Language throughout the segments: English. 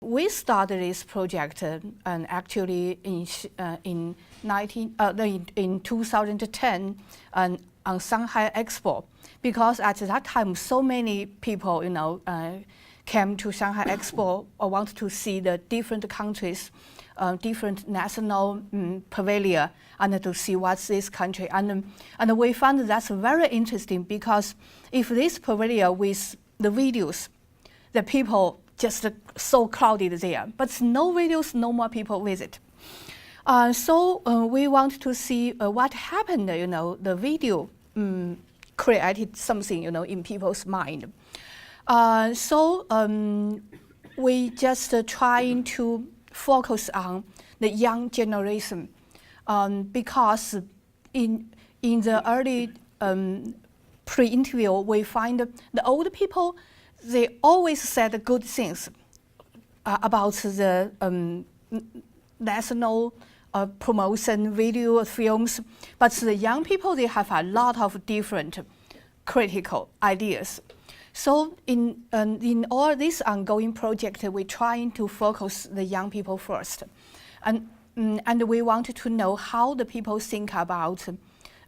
we started this project and actually in 2010 on Shanghai Expo, because at that time so many people came to Shanghai Expo or want to see the different countries, different national pavilion, and to see what's this country. And we found that's very interesting, because if this pavilion with the videos, the people just so crowded there, but no videos, no more people visit. So we want to see what happened. The video created something, in people's mind. So we just trying to focus on the young generation, because in the early pre-interview, we find the old people, they always said good things about the national promotion video films, but the young people, they have a lot of different critical ideas. So in all this ongoing project, we're trying to focus the young people first, and we wanted to know how the people think about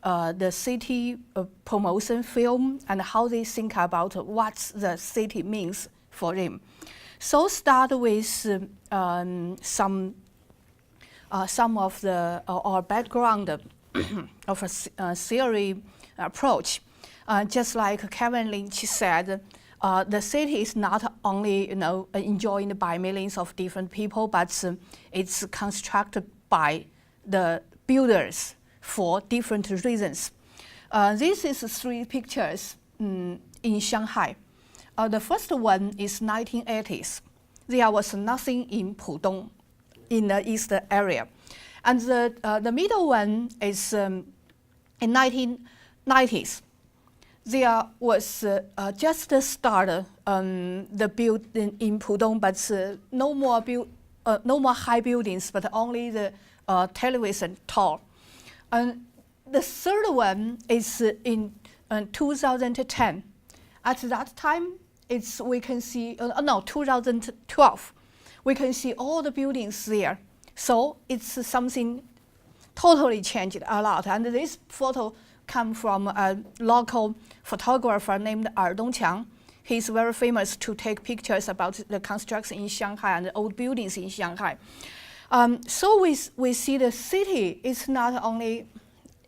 the city promotion film and how they think about what the city means for them. So start with some of the our background of a theory approach. Just like Kevin Lynch said, the city is not only enjoyed by millions of different people, but it's constructed by the builders for different reasons. This is 3 pictures in Shanghai. The first one is 1980s. There was nothing in Pudong, in the east area. And the middle one is in 1990s. There was just started the building in Pudong, but no more high buildings, but only the television tower. And the third one is in 2010. At that time, we can see 2012. We can see all the buildings there. So it's something totally changed a lot. And this photo comes from a local photographer named Dongqiang. He's very famous to take pictures about the construction in Shanghai and the old buildings in Shanghai. So we see the city is not only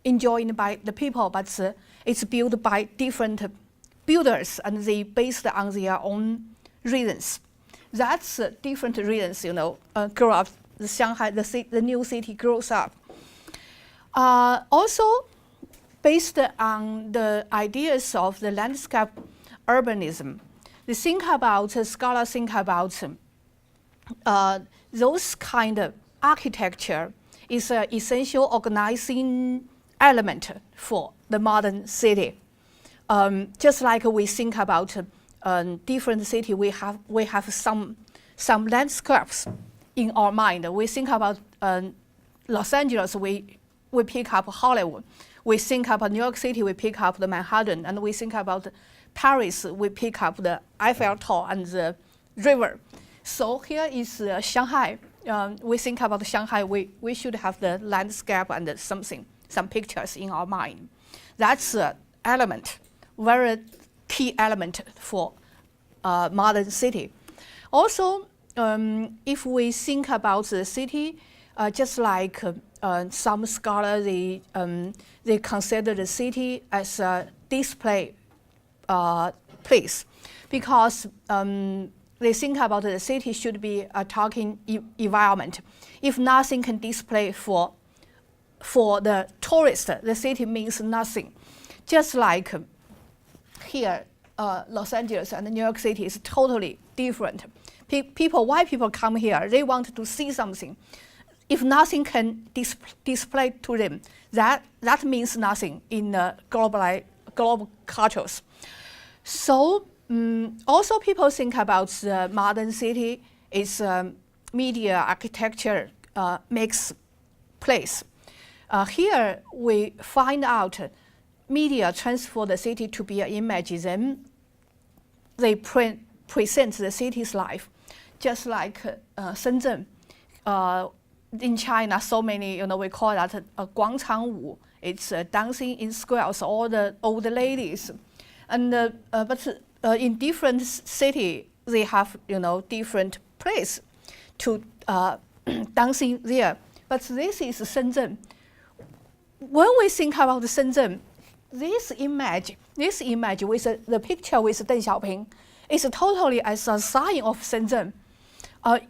enjoyed by the people, but it's built by different builders, and they based on their own reasons. That's different reasons, grow up. The Shanghai, the new city grows up. Also, based on the ideas of the landscape urbanism, scholars think about those kind of architecture is an essential organizing element for the modern city. Just like we think about different city, we have some landscapes in our mind. We think about Los Angeles, we pick up Hollywood. We think about New York City, we pick up the Manhattan, and we think about Paris, we pick up the Eiffel Tower and the river. So here is Shanghai. We think about Shanghai, we should have the landscape and some pictures in our mind. That's an element, very key element for modern city. Also, if we think about the city, just like some scholars, they consider the city as a display place, because they think about the city should be a talking environment. If nothing can display for the tourist, the city means nothing. Just like here, Los Angeles and New York City is totally different. Why people come here? They want to see something. If nothing can display to them, that means nothing in global cultures. So also people think about the modern city is media architecture mixed place. Here we find out media transfer the city to be an image, then they present the city's life. just like Shenzhen. In China, so many, we call that Guangchang Wu. It's dancing in squares, all the old ladies. And but in different city, they have different place to dancing there. But this is Shenzhen. When we think about Shenzhen, this image with the picture with Deng Xiaoping is totally as a sign of Shenzhen.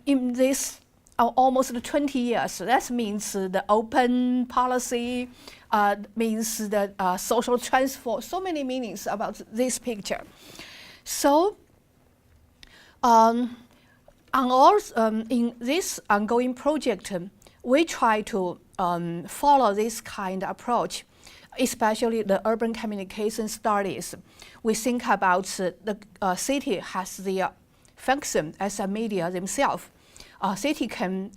In this almost 20 years, that means the open policy, means the social transfer, so many meanings about this picture. So in this ongoing project, we try to follow this kind of approach, especially the urban communication studies. We think about the city has the function as a media themselves. City can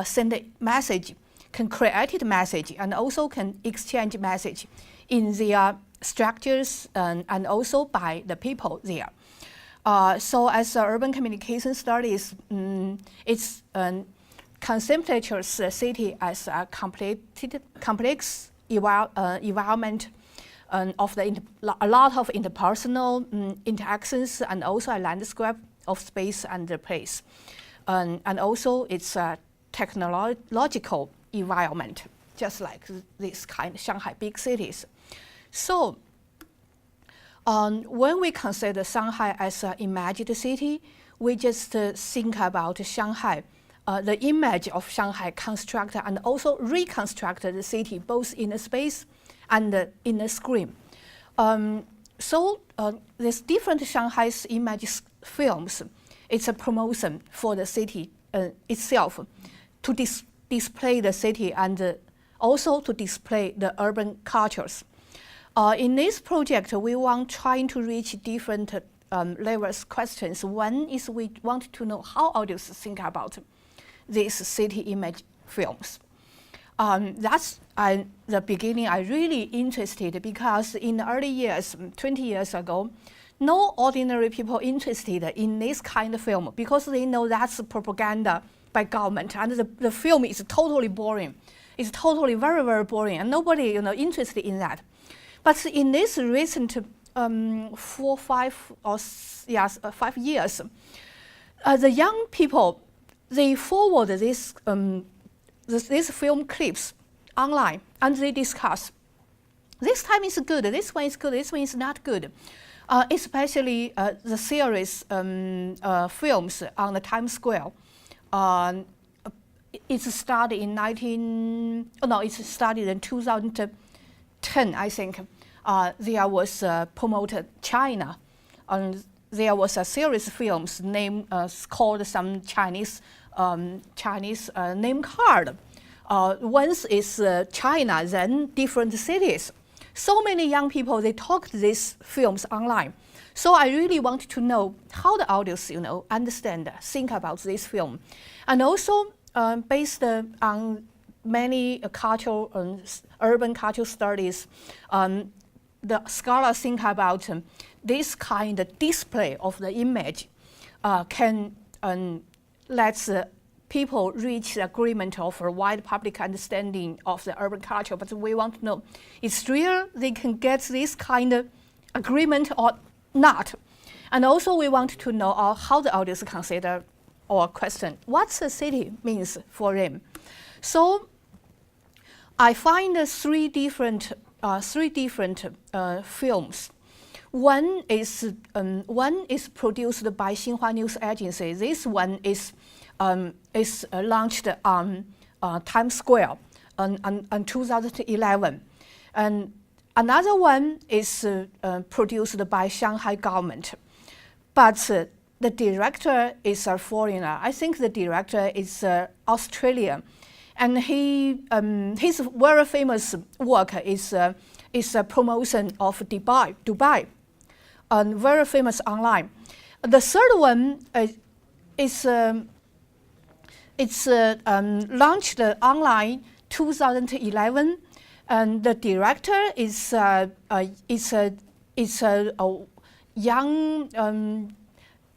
send a message, can create a message, and also can exchange message in their structures and also by the people there. So as urban communication studies, it's conceptualizes the city as a complex environment of a lot of interpersonal interactions, and also a landscape of space and the place. And also it's a technological environment, just like this kind of Shanghai big cities. So when we consider Shanghai as an imagined city, we just think about Shanghai, the image of Shanghai constructed and also reconstructed the city, both in the space and in the screen. So there's different Shanghai's image films. It's a promotion for the city itself to display the city and also to display the urban cultures. In this project, we want trying to reach different levels questions. One is we want to know how audience think about these city image films. That's the beginning. I really interested because in the early years, 20 years ago, no ordinary people interested in this kind of film because they know that's propaganda by government, and the film is totally boring. It's totally very, very boring, and nobody interested in that. But in this recent 5 years, the young people, they forward this film clips online and they discuss. This time is good, this one is good, this one is not good. Especially the series films on the Times Square. It started in it started in 2010, I think. There was promoted China, and there was a series of films named called some Chinese name card. Once is China, then different cities. So many young people, they talked these films online. So I really want to know how the audience, understand, think about this film. And also based on many cultural, urban cultural studies, the scholars think about this kind of display of the image can let people reach the agreement of a wide public understanding of the urban culture. But we want to know, is real they can get this kind of agreement or not? And also we want to know how the audience consider or question what the city means for them. So I find three different films. One is produced by Xinhua News Agency. This one is launched on Times Square in 2011, and another one is produced by Shanghai government, but the director is a foreigner. I think the director is Australian, and his very famous work is a promotion of Dubai, and very famous online. The third one is launched online 2011, and the director is a young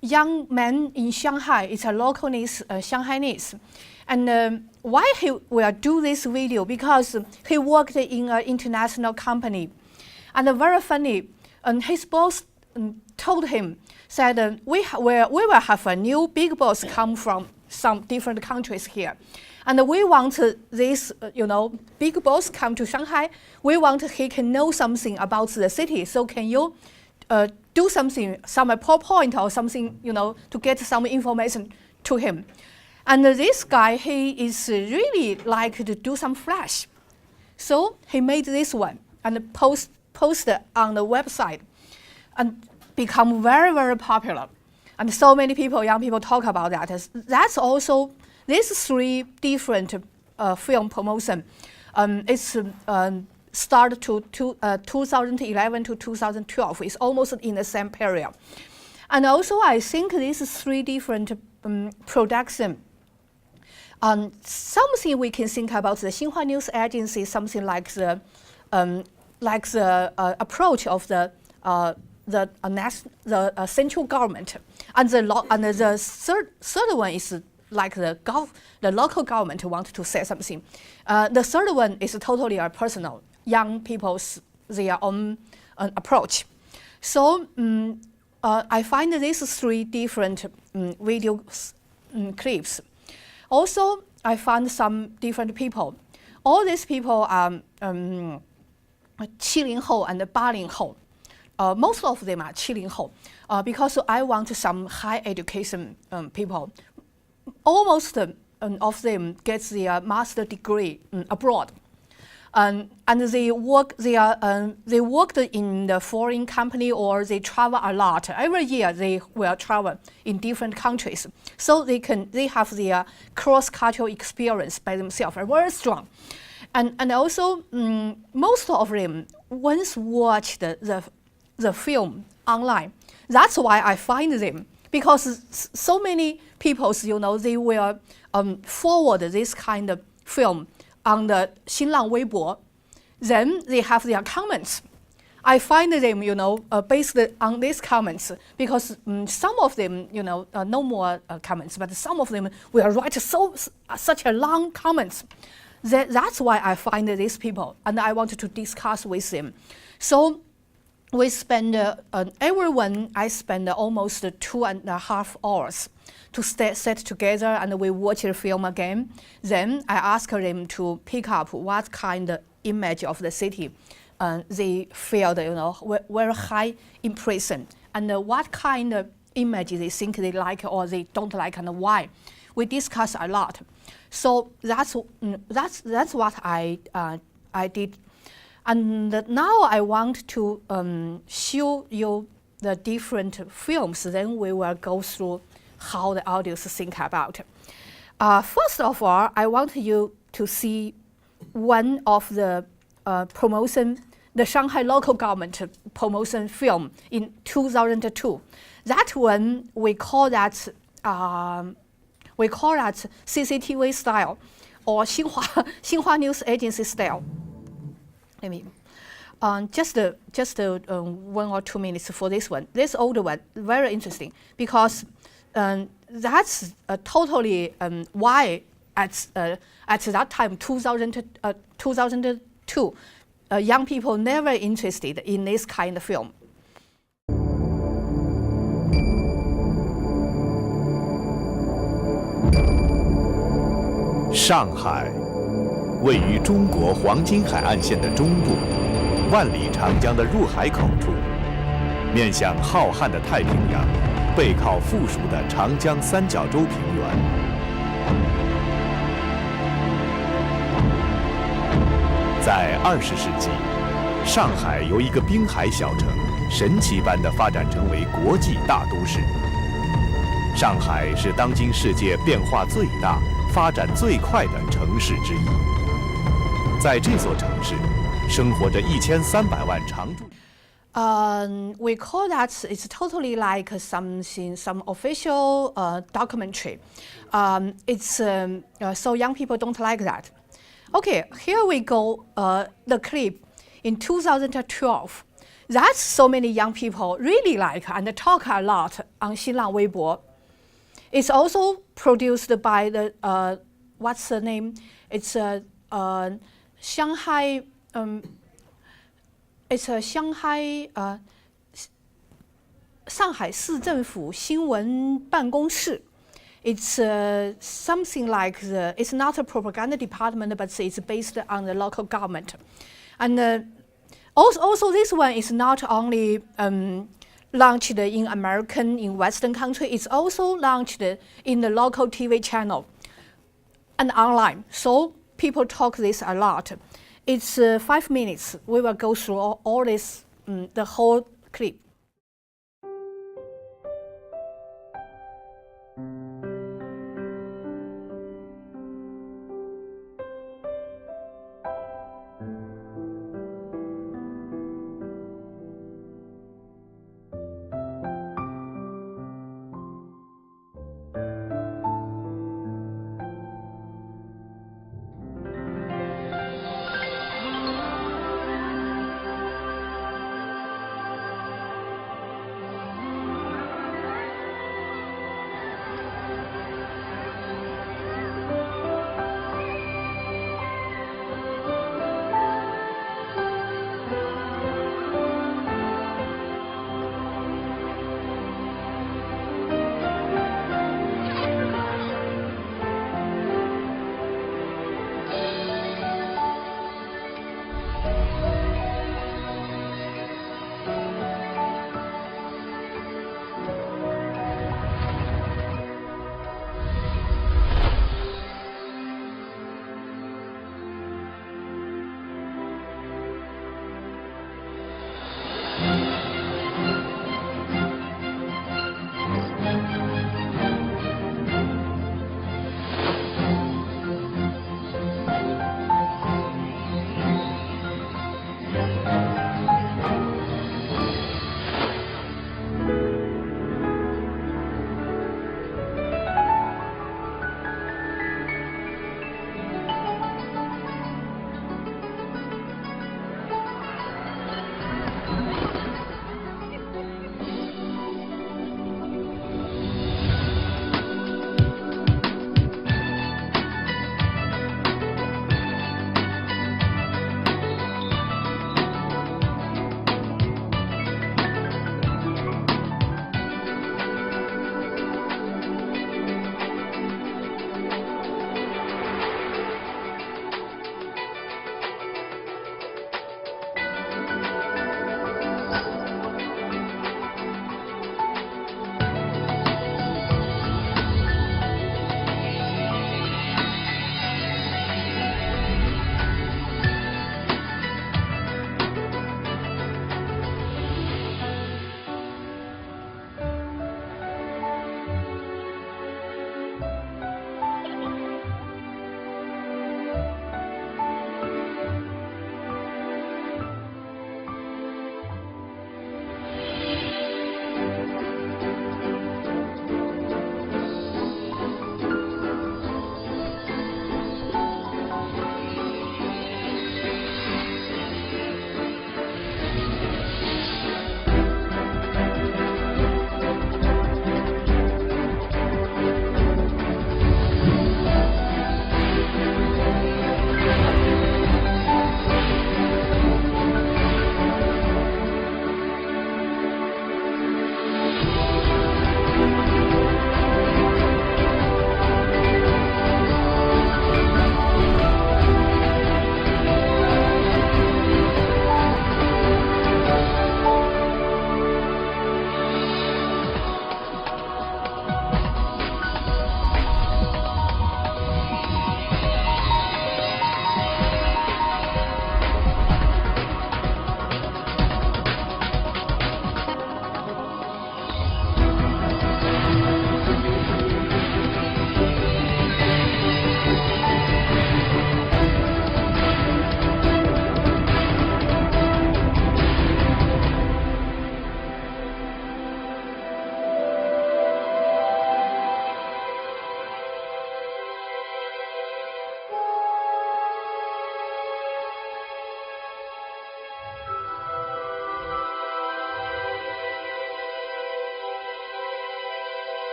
young man in Shanghai. It's a localness, Shanghainese. And why he will do this video? Because he worked in an international company. And very funny, his boss told him, said, we will have a new big boss come from some different countries here. And we want this, big boss come to Shanghai. We want he can know something about the city. So can you do something, some PowerPoint or something, to get some information to him? And this guy, he is really like to do some flash. So he made this one and posted on the website and become very, very popular. And so many people, young people talk about that. That's also, these three different film promotion. It's started to 2011 to 2012. It's almost in the same period. And also I think these three different production, something we can think about the Xinhua News Agency, something like the approach of the central government, and the third one is like the local government want to say something. The third one is totally personal, young people's their own approach. So I find these three different video clips. Also, I found some different people. All these people are 70后 and 80后. Most of them are 70后, because I want some high education people. Almost of them get their master degree abroad. And they worked in the foreign company, or they travel a lot. Every year they will travel in different countries, so they have their cross-cultural experience by themselves, are very strong. And also most of them once watched the film online. That's why I find them, because so many people, they will forward this kind of film on the Xinlang Weibo, then they have their comments. I find them, based on these comments, because some of them, no more comments, but some of them will write such a long comments. That's why I find these people, and I wanted to discuss with them. So we spend, everyone, I spend almost 2.5 hours to sit together, and we watch the film again. Then I ask them to pick up what kind of image of the city they feel, very high impression, and what kind of image they think they like or they don't like, and why. We discuss a lot. So that's what I did. And now I want to show you the different films. Then we will go through how the audience think about. First of all, I want you to see one of the promotion, the Shanghai local government promotion film in 2002. That one we call that CCTV style, or Xinhua News Agency style. I mean, just 1 or 2 minutes for this one. This older one, very interesting, because that's totally why at that time, 2002, young people never interested in this kind of film. 上海位于中国黄金海岸线的中部，万里长江的入海口处，面向浩瀚的太平洋，背靠附属的长江三角洲平原。在20世纪，上海由一个滨海小城神奇般地发展成为国际大都市。上海是当今世界变化最大、发展最快的城市之一。在这座城市，生活着1300万常住。We call that it's totally like some official documentary. So young people don't like that. Okay, here we go. The clip in 2012. That's so many young people really like and talk a lot on 新浪 Weibo. It's also produced by the what's the name? It's Shanghai. It's a Shanghai 上海市政府新闻办公室. It's something like it's not a propaganda department, but it's based on the local government. And also this one is not only launched in Western country, it's also launched in the local TV channel and online. So people talk this a lot. It's 5 minutes. We will go through all this, the whole clip.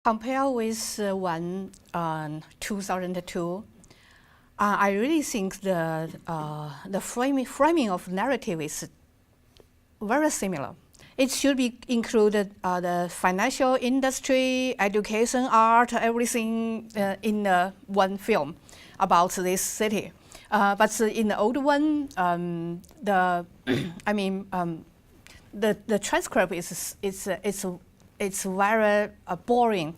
Compared with 2002, I really think the framing of narrative is very similar. It should be included the financial industry, education, art, everything in one film about this city. But in the old one, the transcript it's very boring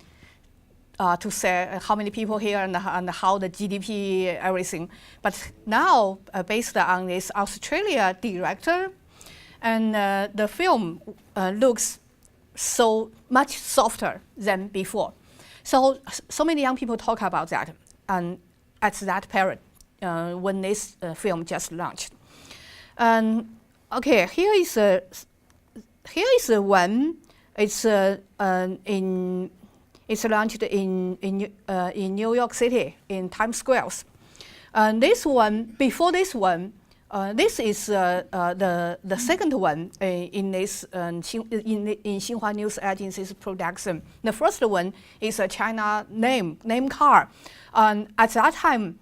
to say how many people here and how the GDP, everything. But now, based on this Australia director, and the film looks so much softer than before. So many young people talk about that at that period when this film just launched. Okay, here is one. It's launched in New York City in Times Square. This one, before this one, this is the second one in this in Xinhua News Agency's production. The first one is a China name card. At that time,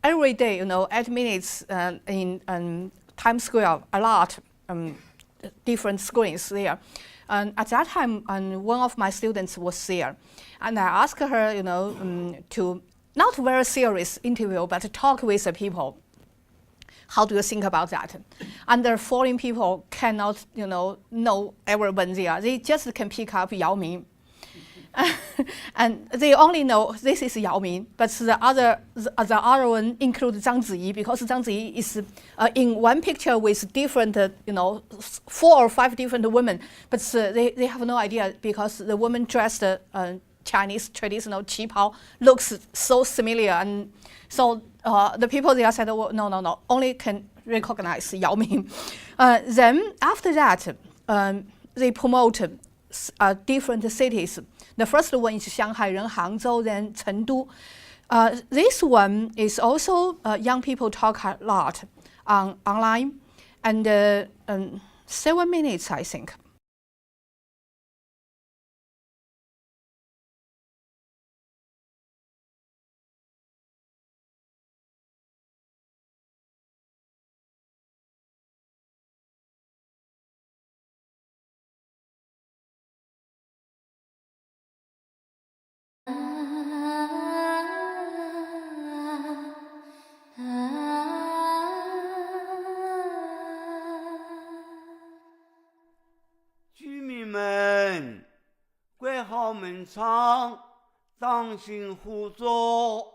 every day, 8 minutes in Times Square, a lot different screens there. At that time, one of my students was there, and I asked her, to not very serious interview, but to talk with the people. How do you think about that? And the foreign people cannot, know everyone there. They just can pick up Yao Ming. And they only know this is Yao Ming, but the other one includes Zhang Ziyi, because Zhang Ziyi is in one picture with different, 4 or 5 different women, but they have no idea because the woman dressed Chinese traditional qipao looks so similar, and so the people there said, well, no, only can recognize Yao Ming. Then after that, they promote different cities. The first one is Shanghai, then Hangzhou, then Chengdu. This one is also young people talk a lot online, and 7 minutes, I think.居民们，关好门窗，当心互助。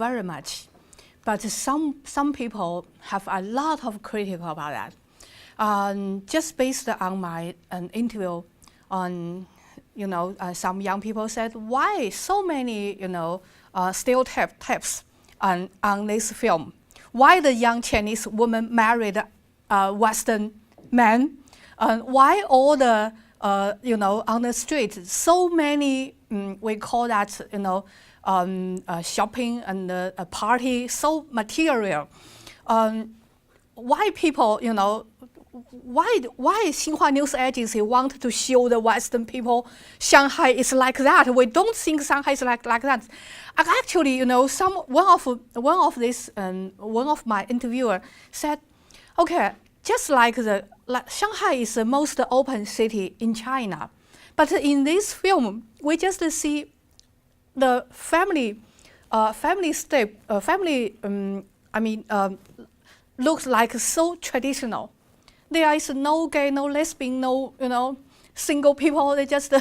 very much, but some people have a lot of critical about that. Just based on my interview on, some young people said, why so many, stereotypes on this film? Why the young Chinese woman married a Western man? Why all the, on the street, so many, we call that, shopping and a party, so material. Why people, why Xinhua News Agency want to show the Western people Shanghai is like that? We don't think Shanghai is like that. Actually, one of my interviewer said, okay, just like Shanghai is the most open city in China, but in this film we just see the family looks like so traditional. There is no gay, no lesbian, no, single people. They just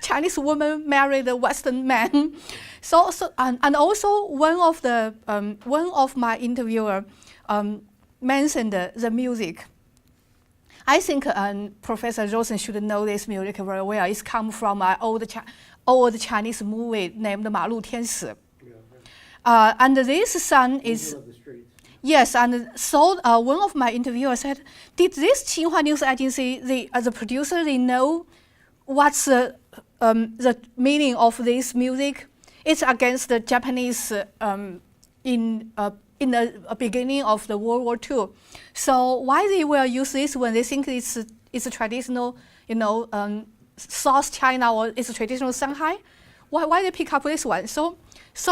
Chinese woman married a Western man. And also one of my interviewer mentioned the music. I think Professor Rosen should know this music very well. It's come from an old Chinese movie named 马路天使. And this song is. Yes, and so one of my interviewers said, did this Xinhua News Agency, as a producer, they know what's the meaning of this music? It's against the Japanese in the beginning of the World War II. So why they will use this when they think it's a traditional, South China or it's a traditional Shanghai? Why they pick up this one? So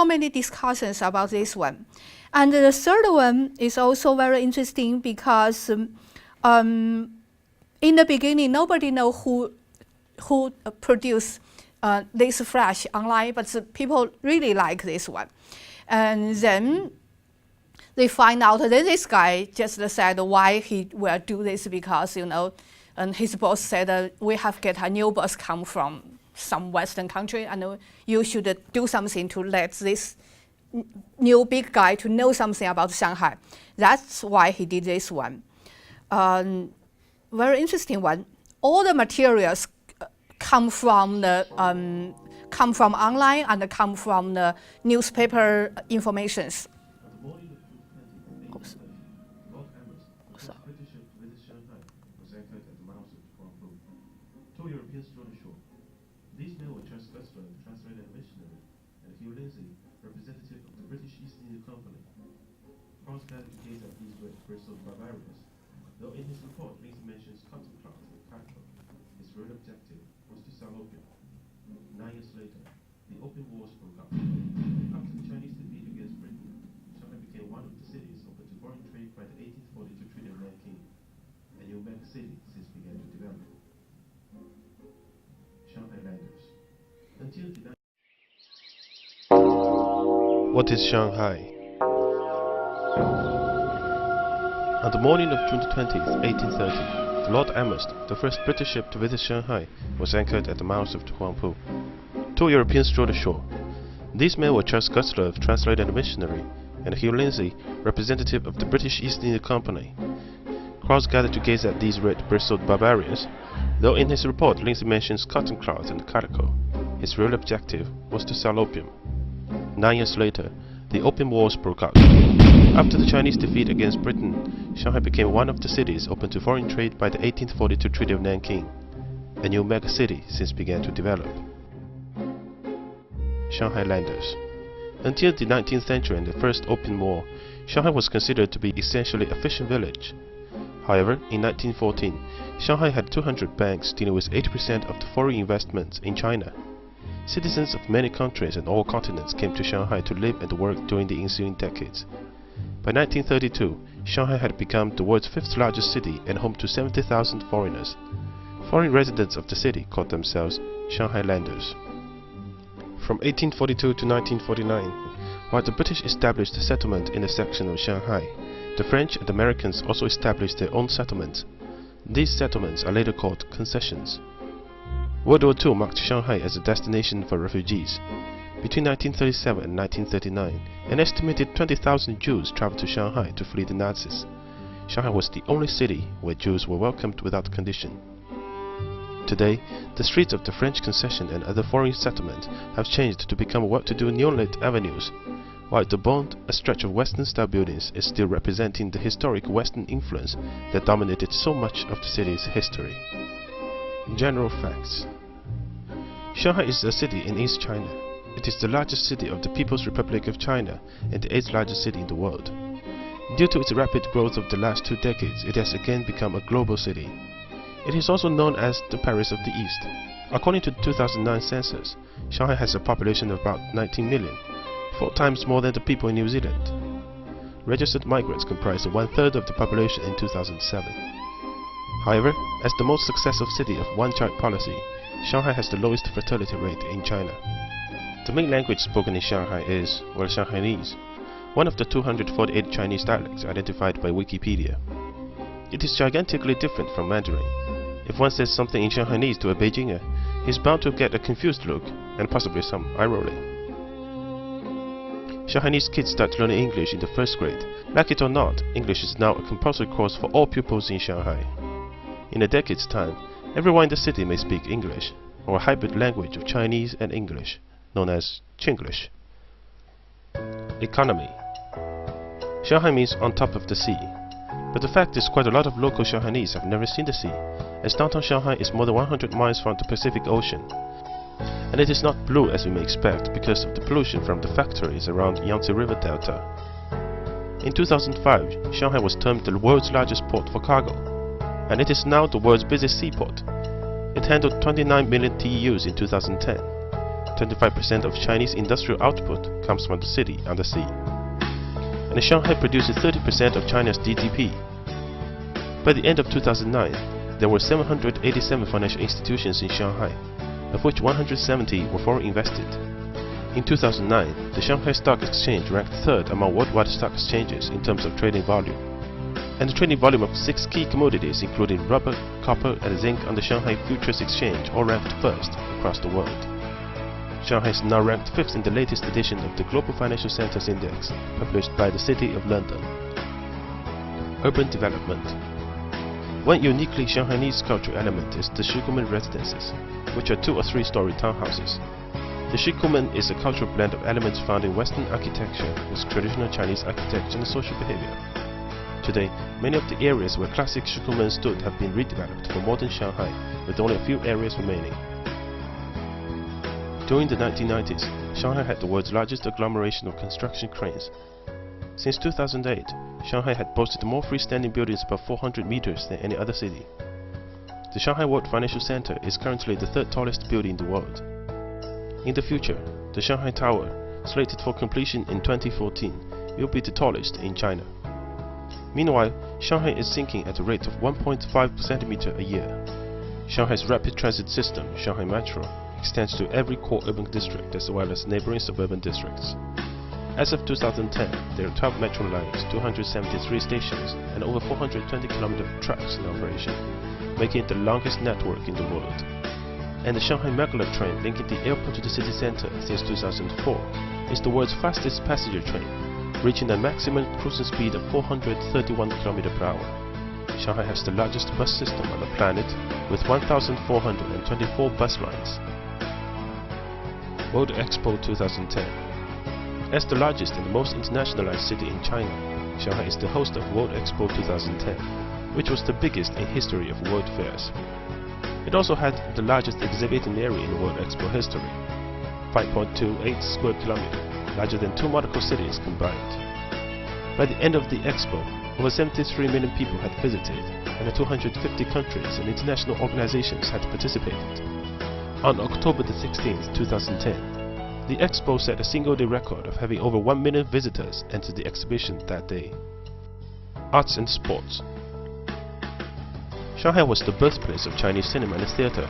many discussions about this one. And the third one is also very interesting because in the beginning, nobody know who produced this flash online, but people really like this one. And then they find out that this guy just said why he will do this because, and his boss said, we have get a new boss come from some Western country, and you should do something to let this new big guy to know something about Shanghai. That's why he did this one. Very interesting one. All the materials come from online and come from the newspaper informations. These men were Charles Custer, translator and missionary, and Hugh Lindsay, representative of the British East India Company. Cross gathered the case of these were Bristol barbarians, though in his report Lindsay mentions cotton cloth and cattle. His real objective was to sell opium. 9 years later, the Opium Wars broke out. After the Chinese defeat against Britain, Shanghai became one of the cities open to foreign trade by the 1842 Treaty of Nanking, a new mega city since began to develop. Shanghai Landers. Until the What is Shanghai? On the morning of June 20th, 1830, the Lord Amherst, the first British ship to visit Shanghai, was anchored at the mouth of the Huangpu. 2 Europeans strolled ashore. These men were Charles Gustloff, translator and missionary, and Hugh Lindsay, representative of the British East India Company. Crowds gathered to gaze at these red bristled barbarians, though in his report Lindsay mentions cotton cloth and calico. His real objective was to sell opium. 9 years later, the Opium Wars broke out. After the Chinese defeat against Britain, Shanghai became one of the cities open to foreign trade by the 1842 Treaty of Nanking, a new mega city since began to develop. Shanghai Landers. Until the 19th century and the First Opium War, Shanghai was considered to be essentially a fishing village. However, in 1914, Shanghai had 200 banks dealing with 80% of the foreign investments in China. Citizens of many countries and all continents came to Shanghai to live and work during the ensuing decades. By 1932, Shanghai had become the world's 5th largest city and home to 70,000 foreigners. Foreign residents of the city called themselves Shanghai Landers. From 1842 to 1949, while the British established a settlement in a section of Shanghai, the French and Americans also established their own settlements. These settlements are later called concessions. World War II marked Shanghai as a destination for refugees. Between 1937 and 1939, an estimated 20,000 Jews traveled to Shanghai to flee the Nazis. Shanghai was the only city where Jews were welcomed without condition. Today, the streets of the French Concession and other foreign settlements have changed to become well-to-do neon-lit avenues, while the Bund, a stretch of Western-style buildings, is still representing the historic Western influence that dominated so much of the city's history. General facts. Shanghai is a city in East China. It is the largest city of the People's Republic of China and the 8th largest city in the world. Due to its rapid growth of the last 2 decades, it has again become a global city. It is also known as the Paris of the East. According to the 2009 census, Shanghai has a population of about 19 million, 4 times more than the people in New Zealand. Registered migrants comprised 1/3 of the population in 2007. However, as the most successful city of one-child policy, Shanghai has the lowest fertility rate in China. The main language spoken in Shanghai is, well, Shanghainese, one of the 248 Chinese dialects identified by Wikipedia. It is gigantically different from Mandarin. If one says something in Shanghainese to a Beijinger, he is bound to get a confused look and possibly some eye rolling. Shanghainese kids start learning English in the 1st grade. Like it or not, English is now a compulsory course for all pupils in Shanghai. In a decade's time, everyone in the city may speak English, or a hybrid language of Chinese and English, known as Chinglish. Economy. Shanghai means on top of the sea, but the fact is quite a lot of local Shanghainese have never seen the sea, as downtown Shanghai is more than 100 miles from the Pacific Ocean. And it is not blue as we may expect because of the pollution from the factories around Yangtze River Delta. In 2005, Shanghai was termed the world's largest port for cargo, and it is now the world's busiest seaport. It handled 29 million TEUs in 2010. 25% of Chinese industrial output comes from the city on the sea. And Shanghai produces 30% of China's GDP. By the end of 2009, there were 787 financial institutions in Shanghai, of which 170 were foreign invested. In 2009, the Shanghai Stock Exchange ranked 3rd among worldwide stock exchanges in terms of trading volume. And the trading volume of 6 key commodities including rubber, copper and zinc on the Shanghai Futures Exchange all ranked 1st across the world. Shanghai is now ranked 5th in the latest edition of the Global Financial Centers Index, published by the City of London. Urban development. One uniquely Shanghainese cultural element is the Shikumen residences, which are 2 or 3-story townhouses. The Shikumen is a cultural blend of elements found in Western architecture with traditional Chinese architecture and social behavior. Today, many of the areas where classic Shikumen stood have been redeveloped for modern Shanghai, with only a few areas remaining. During the 1990s, Shanghai had the world's largest agglomeration of construction cranes. Since 2008, Shanghai had boasted more freestanding buildings above 400 meters than any other city. The Shanghai World Financial Center is currently the 3rd tallest building in the world. In the future, the Shanghai Tower, slated for completion in 2014, will be the tallest in China. Meanwhile, Shanghai is sinking at a rate of 1.5 cm a year. Shanghai's rapid transit system, Shanghai Metro, extends to every core urban district as well as neighboring suburban districts. As of 2010, there are 12 metro lines, 273 stations, and over 420 km of tracks in operation, making it the longest network in the world. And the Shanghai Maglev train linking the airport to the city center since 2004 is the world's fastest passenger train, reaching a maximum cruising speed of 431 km per hour. Shanghai has the largest bus system on the planet with 1,424 bus lines. World Expo 2010. As the largest and most internationalized city in China, Shanghai is the host of World Expo 2010, which was the biggest in history of world fairs. It also had the largest exhibiting area in World Expo history, 5.28 square kilometers, larger than 2 Monaco cities combined. By the end of the expo, over 73 million people had visited, and 250 countries and international organizations had participated. On October the 16th, 2010, the expo set a single-day record of having over 1 million visitors enter the exhibition that day. Arts and sports. Shanghai was the birthplace of Chinese cinema and theater.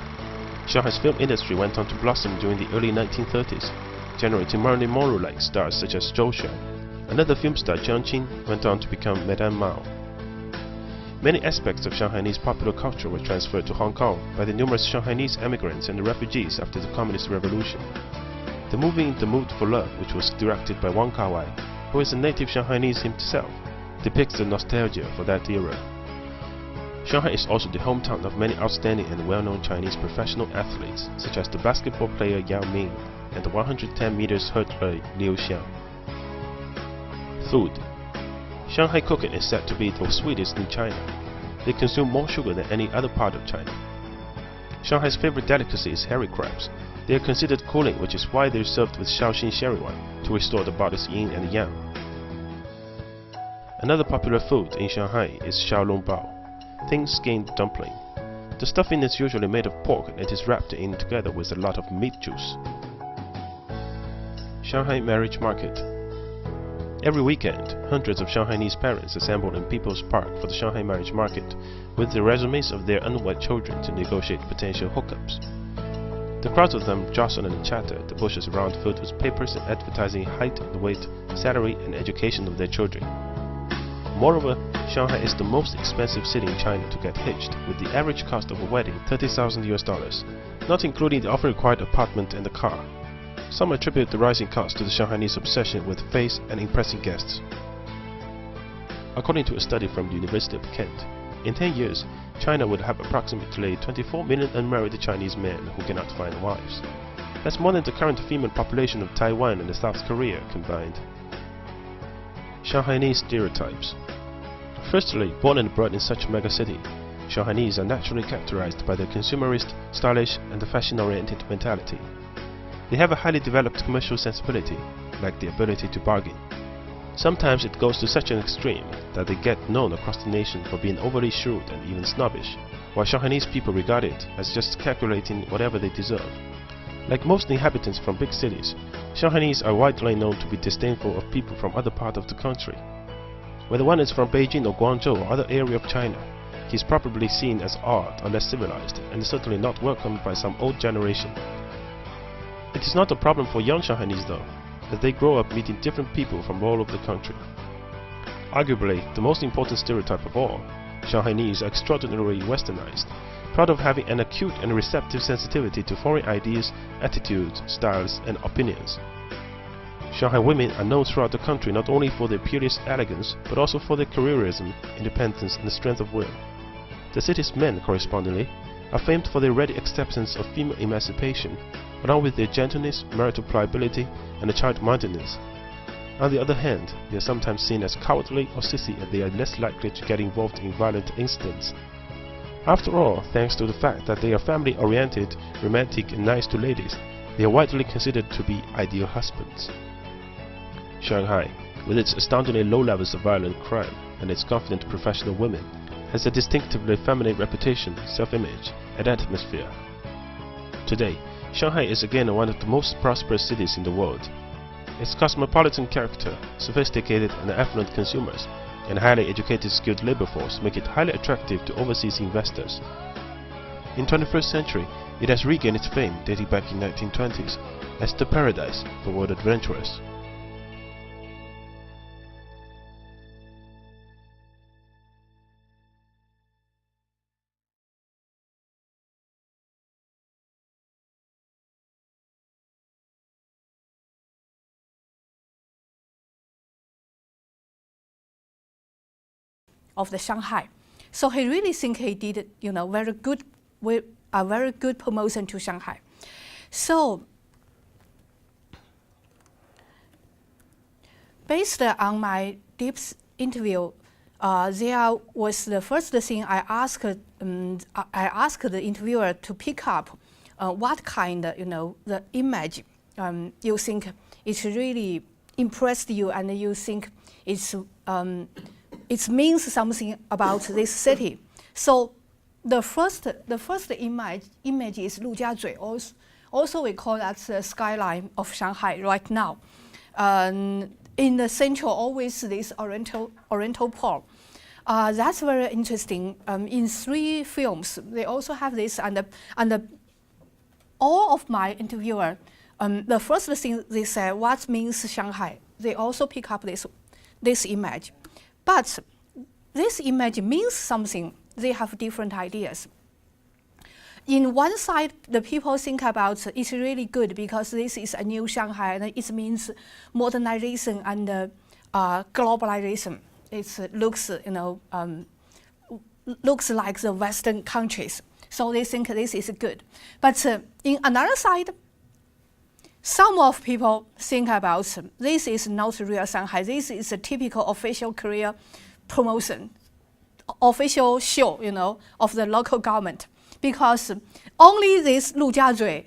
Shanghai's film industry went on to blossom during the early 1930s, generating Marilyn Monroe-like stars such as Zhou Shan. Another film star, Jiang Qin, went on to become Madame Mao. Many aspects of Shanghainese popular culture were transferred to Hong Kong by the numerous Shanghainese immigrants and refugees after the Communist Revolution. The movie The Mood for Love, which was directed by Wang Kar-wai, who is a native Shanghainese himself, depicts the nostalgia for that era. Shanghai is also the hometown of many outstanding and well-known Chinese professional athletes, such as the basketball player Yao Ming and the 110 meters hurdler Liu Xiang. Food. Shanghai cooking is said to be the sweetest in China. They consume more sugar than any other part of China. Shanghai's favorite delicacy is hairy crabs. They are considered cooling, which is why they are served with Shaoxing sherry wine to restore the body's yin and yang. Another popular food in Shanghai is xiaolongbao, thin-skinned dumpling. The stuffing is usually made of pork and it is wrapped in together with a lot of meat juice. Shanghai Marriage Market. Every weekend, hundreds of Shanghainese parents assemble in People's Park for the Shanghai Marriage Market with the resumes of their unwed children to negotiate potential hookups. The crowds of them jostle and chatter, the bushes around filled with papers and advertising height, weight, salary, and education of their children. Moreover, Shanghai is the most expensive city in China to get hitched, with the average cost of a wedding $30,000, not including the often required apartment and the car. Some attribute the rising cost to the Shanghainese obsession with face and impressing guests. According to a study from the University of Kent, in 10 years, China would have approximately 24 million unmarried Chinese men who cannot find wives. That's more than the current female population of Taiwan and South Korea combined. Shanghainese stereotypes. Firstly, born and bred in such a megacity, Shanghainese are naturally characterized by their consumerist, stylish, and fashion-oriented mentality. They have a highly developed commercial sensibility, like the ability to bargain. Sometimes it goes to such an extreme that they get known across the nation for being overly shrewd and even snobbish, while Shanghainese people regard it as just calculating whatever they deserve. Like most inhabitants from big cities, Shanghainese are widely known to be disdainful of people from other parts of the country. Whether one is from Beijing or Guangzhou or other area of China, he is probably seen as odd or less civilized, and certainly not welcomed by some old generation. It is not a problem for young Shanghainese though, as they grow up meeting different people from all over the country. Arguably, the most important stereotype of all, Shanghainese are extraordinarily westernized, proud of having an acute and receptive sensitivity to foreign ideas, attitudes, styles, and opinions. Shanghai women are known throughout the country not only for their peerless elegance, but also for their careerism, independence, and strength of will. The city's men, correspondingly, are famed for their ready acceptance of female emancipation, along with their gentleness, marital pliability, and child-mindedness. On the other hand, they are sometimes seen as cowardly or sissy, and they are less likely to get involved in violent incidents. After all, thanks to the fact that they are family-oriented, romantic, and nice to ladies, they are widely considered to be ideal husbands. Shanghai, with its astoundingly low levels of violent crime and its confident professional women, has a distinctively feminine reputation, self-image, and atmosphere. Today, Shanghai is again one of the most prosperous cities in the world. Its cosmopolitan character, sophisticated and affluent consumers, and highly educated skilled labor force make it highly attractive to overseas investors. In the 21st century, it has regained its fame dating back in the 1920s as the paradise for world adventurers. Of the Shanghai, so he really think he did, a very good promotion to Shanghai. So, based on my deep interview, there was the first thing I asked the interviewer to pick up what kind of, the image you think it really impressed you, and you think it means something about this city. So the first image is Lujiazui. Also we call that the skyline of Shanghai right now. In the central, always this oriental pole. That's very interesting. In 3 films, they also have this, and all of my interviewer, the first thing they say, what means Shanghai? They also pick up this image. But this image means something. They have different ideas. in one side, the people think about it's really good because this is a new Shanghai and it means modernization and globalization. It looks, looks like the Western countries. So they think this is good. But in another side, some of people think about this is not real Shanghai. This is a typical official career promotion, official show, of the local government. Because only this Lu Jiazui,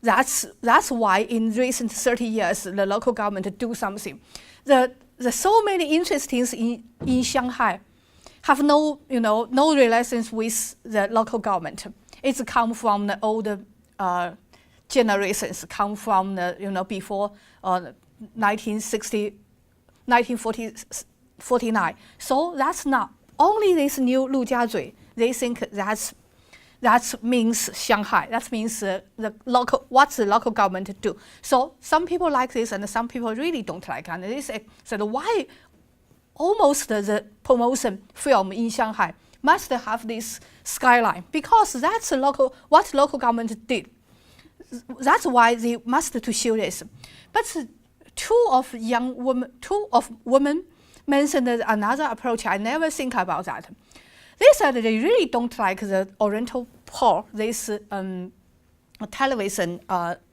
that's why in recent 30 years the local government do something. The so many interesting things in Shanghai have no relations with the local government. It's come from the older generations, come from the before 1949. So that's not only this new Lu Jiazui. They think that means Shanghai. That means what the local government do. So some people like this, and some people really don't like. And they said, why almost the promotion film in Shanghai must have this skyline? Because that's what local government did. That's why they must to show this. But two of women mentioned another approach. I never think about that. They said they really don't like the Oriental Pearl, this television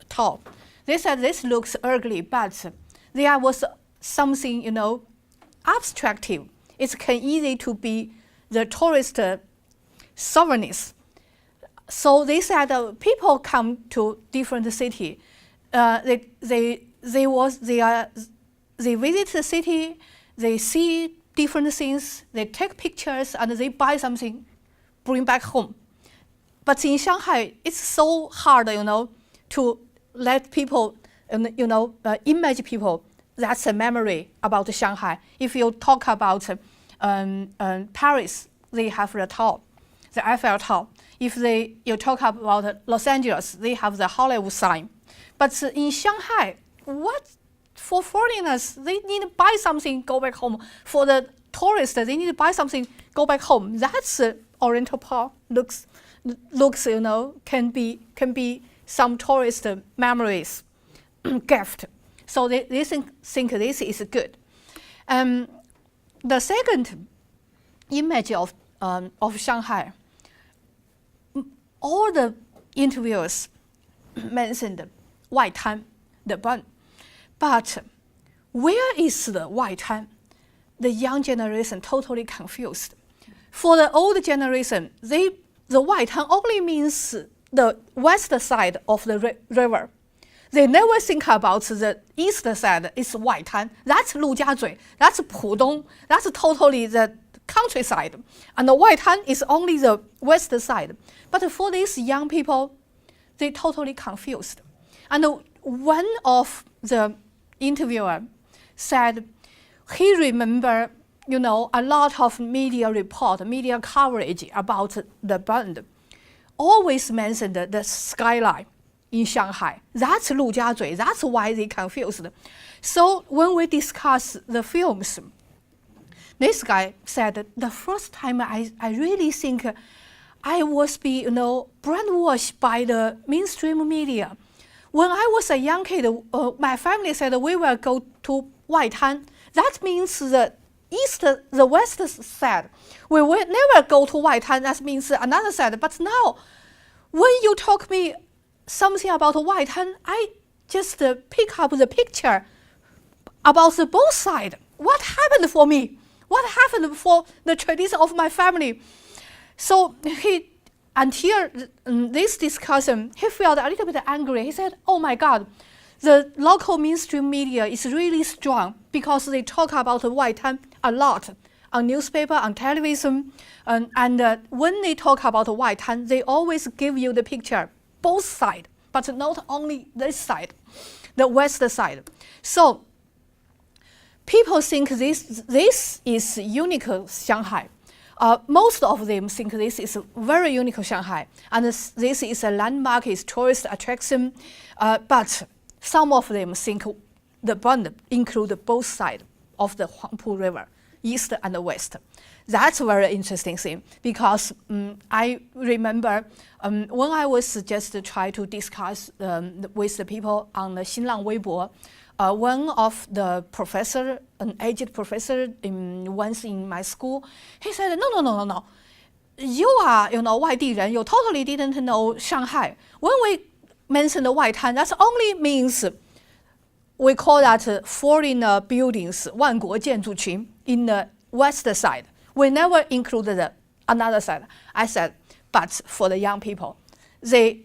talk. They said this looks ugly, but there was something, abstractive. It can easy to be the tourist souvenirs. So they said people come to different city. They visit the city. They see different things. They take pictures and they buy something, bring back home. But in Shanghai, it's so hard, to let people, image people. That's a memory about Shanghai. If you talk about Paris, they have the Tower, the Eiffel Tower. If you talk about Los Angeles, they have the Hollywood sign. But in Shanghai, what for foreigners, they need to buy something, go back home. For the tourists, they need to buy something, go back home. That's Oriental Pearl. Looks, can be some tourist memories, gift. So they think this is good. The second image of Shanghai, all the interviewers mentioned Waitan, the bund. But where is the Waitan? The young generation totally confused. For the old generation, the Waitan only means the west side of the river. They never think about the east side. It's Waitan. That's Lu Jiazui. That's Pudong. That's totally the countryside. And the Waitan is only the west side. But for these young people, they totally confused. And one of the interviewer said he remember, a lot of media report, media coverage about the bund. Always mentioned the skyline in Shanghai. That's Lu Jiazui. That's why they confused. So when we discuss the films, this guy said the first time I really think I was brainwashed by the mainstream media. When I was a young kid, my family said we will go to Waitan. That means the west side. We will never go to Waitan. That means another side. But now, when you talk me something about Waitan, I just pick up the picture about the both sides. What happened for me? What happened for the tradition of my family? So until this discussion, he felt a little bit angry. He said, oh my God, the local mainstream media is really strong because they talk about Waitan a lot on newspaper, on television. And when they talk about Waitan, they always give you the picture, both sides, but not only this side, the west side. So people think this is unique Shanghai. Most of them think this is very unique Shanghai, and this is a landmark, is tourist attraction. But some of them think the bund include both sides of the Huangpu River. East and the West. That's a very interesting thing because I remember when I was just trying to discuss with the people on the Xinlang Weibo, one of the professor, an aged professor once in my school, he said, no. You are, 外地人, you totally didn't know Shanghai. When we mention the Waitan, that only means we call that foreign buildings, 万国建筑群 in the west side. We never included another side. I said, but for the young people,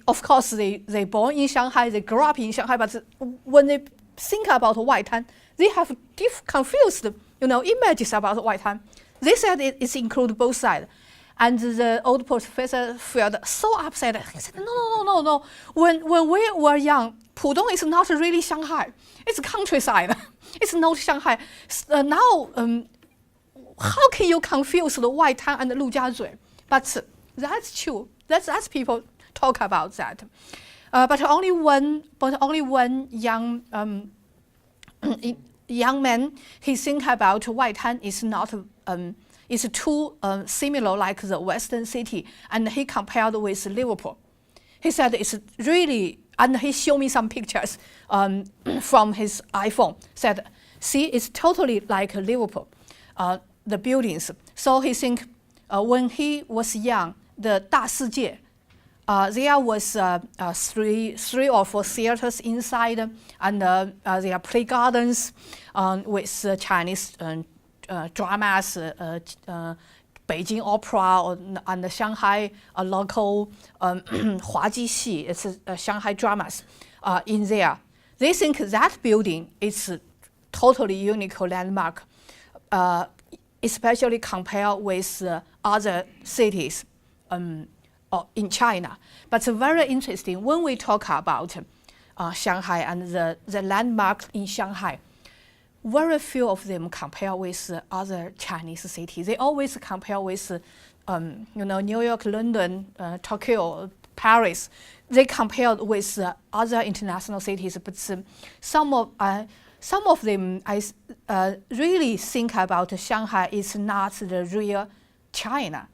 of course, they born in Shanghai, they grew up in Shanghai, but when they think about Waitan, they have confused, images about Waitan. They said it's include both sides. And the old professor felt so upset. He said, no. When we were young, Pudong is not really Shanghai. It's countryside. It's not Shanghai. Now, how can you confuse the Waitan and the Lujiazui? But that's true. That's people talk about that. But only one young young man, he think about Waitan is not is too similar like the Western city, and he compared with Liverpool. He said it's really, and he showed me some pictures from his iPhone. Said, see, it's totally like Liverpool, the buildings. So he think when he was young, the 大世界, there was 3 or 4 theaters inside, and there are play gardens with Chinese dramas, Beijing Opera and the Shanghai local 滑稽戏, it's Shanghai dramas in there. They think that building is totally unique landmark, especially compared with other cities in China. But very interesting, when we talk about Shanghai and the landmark in Shanghai, very few of them compare with other Chinese cities. They always compare with, New York, London, Tokyo, Paris. They compare with other international cities, but some of them I really think about Shanghai is not the real China.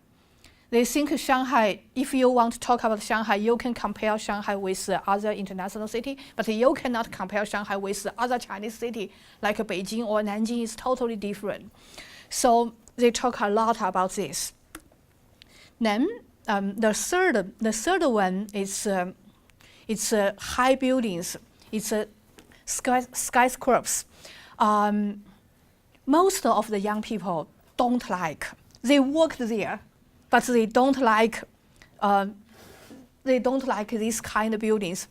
They think Shanghai, if you want to talk about Shanghai, you can compare Shanghai with other international city, but you cannot compare Shanghai with other Chinese city like Beijing or Nanjing. Is totally different. So they talk a lot about this. Then the third one is it's high buildings. It's skyscrapers. Most of the young people don't like. They worked there, but they don't like these kind of buildings.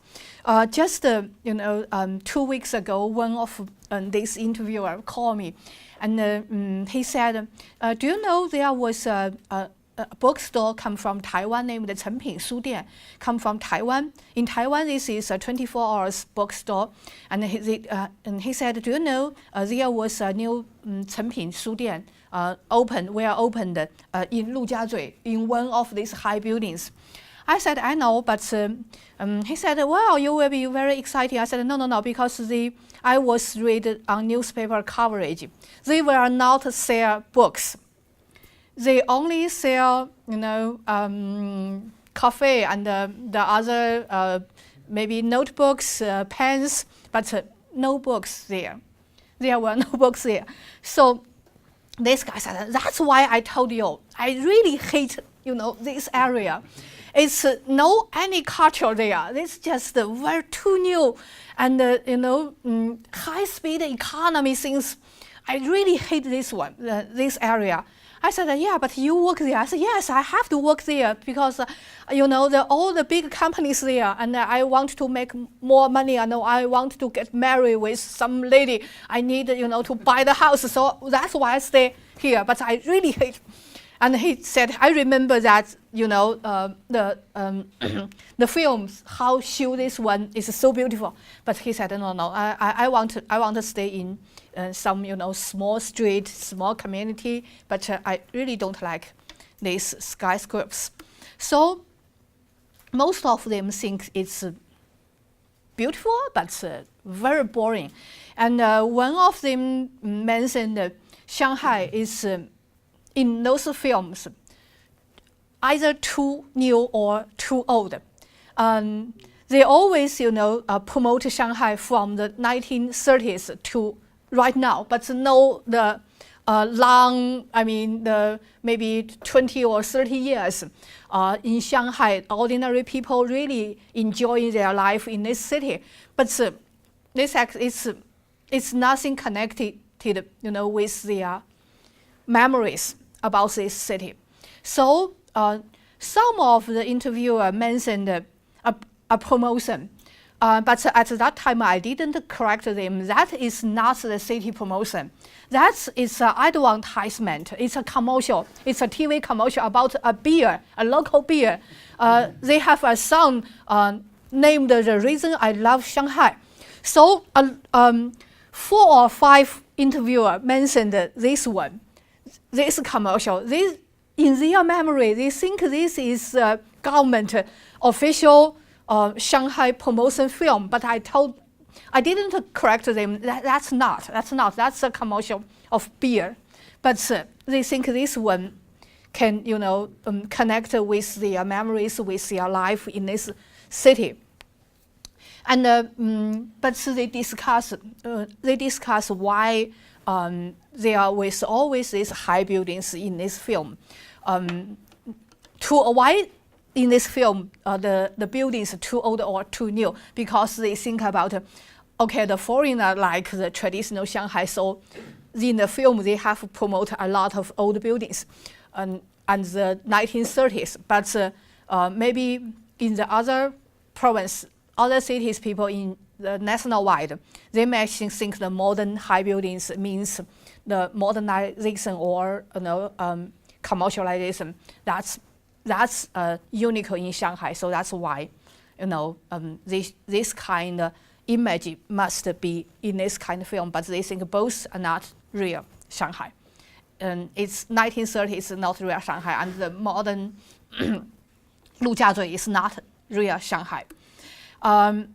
Just 2 weeks ago, one of this interviewer called me, and he said, "Do you know there was a bookstore come from Taiwan named the 诚品书店, come from Taiwan. In Taiwan, this is a 24 hours bookstore." And he said, "Do you know there was a new 诚品书店opened in Lujiazui, in one of these high buildings?" I said, "I know," but he said, "Well, you will be very excited." I said, No, because I was read on newspaper coverage. They will not sell books. They only sell, coffee and the other maybe notebooks, pens, but no books there. There were no books there. So this guy said, "That's why I told you, I really hate, this area. It's no any culture there. It's just very too new, and high-speed economy things. I really hate this one, this area." I said, "Yeah, but you work there." I said, "Yes, I have to work there because, all the big companies there, and I want to make more money, and I want to get married with some lady. I need, to buy the house, so that's why I stay here. But I really hate." And he said, "I remember that, the films, how show this one is so beautiful." But he said, "No, I want to stay in some, small street, small community, but I really don't like these skyscrapers." So most of them think it's beautiful, but very boring. And one of them mentioned Shanghai is in those films either too new or too old. They always, promote Shanghai from the 1930s to right now, but know the the maybe 20 or 30 years in Shanghai, ordinary people really enjoying their life in this city. But this it's nothing connected, with their memories about this city. So some of the interviewer mentioned a promotion. But at that time, I didn't correct them. That is not the city promotion. That is an advertisement. It's a commercial. It's a TV commercial about a beer, a local beer. They have a song named "The Reason I Love Shanghai." So 4 or 5 interviewers mentioned this one, this commercial. In their memory, they think this is a government official Shanghai promotion film, but I didn't correct them. That's not. That's a commercial of beer, but they think this one can, connect with their memories, with their life in this city. And but they discuss why there was always these high buildings in this film. Why in this film the buildings are too old or too new? Because they think about the foreigner like the traditional Shanghai, so in the film they have promoted a lot of old buildings and the 1930s, but maybe in the other province, other cities, people in the national wide, they may think the modern high buildings means the modernization or commercialization. That's unique in Shanghai, so that's why this kind of image must be in this kind of film. But they think both are not real Shanghai, and it's 1930s not real Shanghai, and the modern Lujiazui is not real Shanghai. And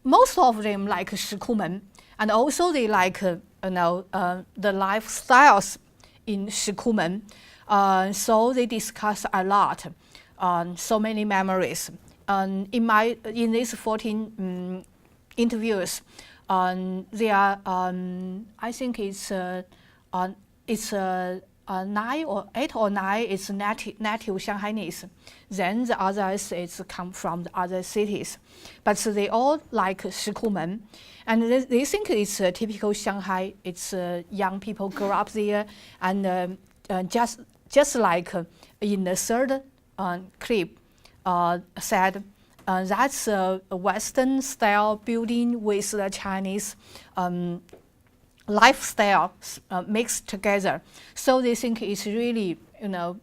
most of them like Shikumen, and also they like the lifestyles in Shikumen. So they discuss a lot, so many memories. In these 14 interviews, there are I think it's 9 or 8 or 9 is native Shanghainese. Then the others come from the other cities, but they all like Shikumen, and they think it's typical Shanghai. It's young people grow up there, and just like in the third clip said, that's a Western style building with the Chinese lifestyle mixed together. So they think it's really,